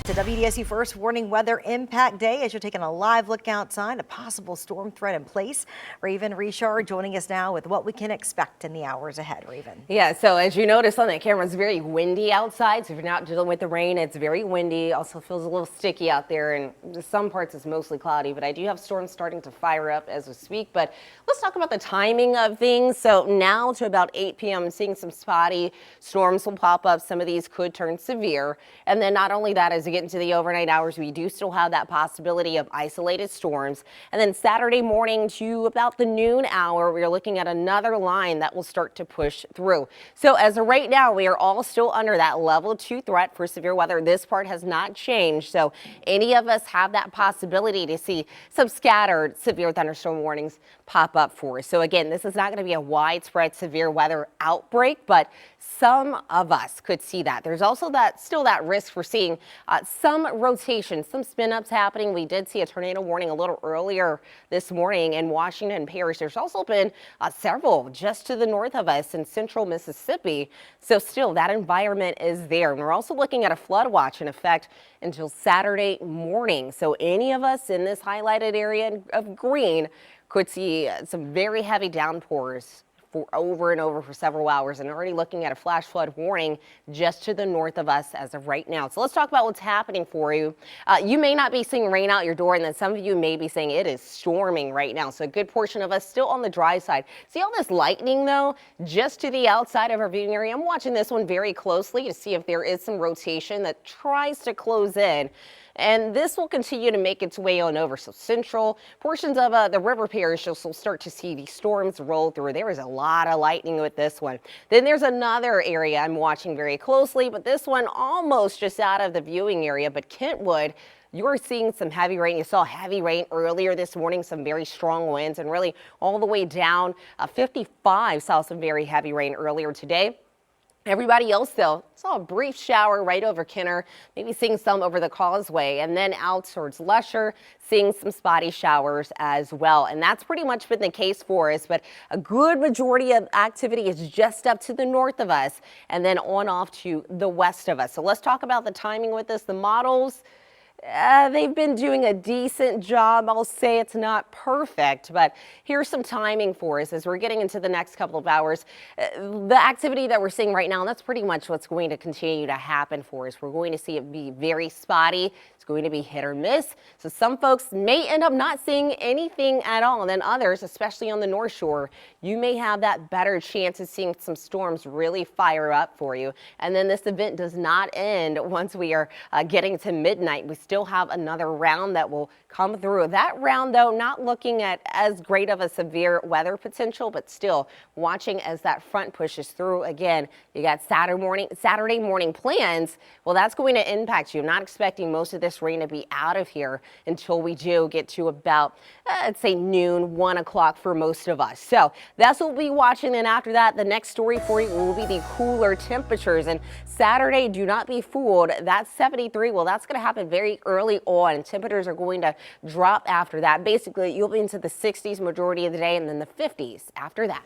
To WDSU First Warning Weather Impact Day as you're taking a live look outside, a possible storm threat in place. Raven Richard joining us now with what we can expect in the hours ahead. Raven. Yeah, so as you notice on that camera, it's very windy outside. So if you're not dealing with the rain, it's very windy. Also feels a little sticky out there, and some parts it's mostly cloudy. But I do have storms starting to fire up as we speak. But let's talk about the timing of things. So now to about 8 p.m., seeing some spotty storms will pop up. Some of these could turn severe. And then not only that, as we get into the overnight hours, we do still have that possibility of isolated storms. And then Saturday morning to about the noon hour, we're looking at another line that will start to push through. So as of right now, we are all still under that level 2 threat for severe weather. This part has not changed. So any of us have that possibility to see some scattered severe thunderstorm warnings pop up for us. So again, this is not going to be a widespread severe weather outbreak, but some of us could see that. There's also still that risk for seeing some rotation, some spin ups happening. We did see a tornado warning a little earlier this morning in Washington Parish. There's also been several just to the north of us in central Mississippi. So still that environment is there. And we're also looking at a flood watch in effect until Saturday morning. So any of us in this highlighted area of green could see some very heavy downpours over and over for several hours, and already looking at a flash flood warning just to the north of us as of right now. So let's talk about what's happening for you. You may not be seeing rain out your door, and then some of you may be saying it is storming right now. So a good portion of us still on the dry side. See all this lightning though, just to the outside of our viewing area. I'm watching this one very closely to see if there is some rotation that tries to close in. And this will continue to make its way on over. So central portions of the river parish, you'll start to see these storms roll through. There is a lot of lightning with this one. Then there's another area I'm watching very closely, but this one almost just out of the viewing area. But Kentwood, you're seeing some heavy rain. You saw heavy rain earlier this morning, some very strong winds, and really all the way down 55 saw some very heavy rain earlier today. Everybody else, though, saw a brief shower right over Kenner, maybe seeing some over the causeway, and then out towards Lesher, seeing some spotty showers as well. And that's pretty much been the case for us, but a good majority of activity is just up to the north of us and then on off to the west of us. So let's talk about the timing with this. The models, they've been doing a decent job. I'll say it's not perfect, but here's some timing for us as we're getting into the next couple of hours. The activity that we're seeing right now, that's pretty much what's going to continue to happen for us. We're going to see it be very spotty. It's going to be hit or miss. So some folks may end up not seeing anything at all. And then others, especially on the North Shore, you may have that better chance of seeing some storms really fire up for you. And then this event does not end once we are getting to midnight. We still have another round that will come through. That round, though, not looking at as great of a severe weather potential, but still watching as that front pushes through. Again, you got Saturday morning plans. Well, that's going to impact you. I'm not expecting most of this rain to be out of here until we do get to about, let's say noon, 1 o'clock for most of us. So that's what we'll be watching. And after that, the next story for you will be the cooler temperatures. And Saturday, do not be fooled. That's 73. Well, that's going to happen very early on. Temperatures are going to drop after that. Basically, you'll be into the 60s majority of the day and then the 50s after that.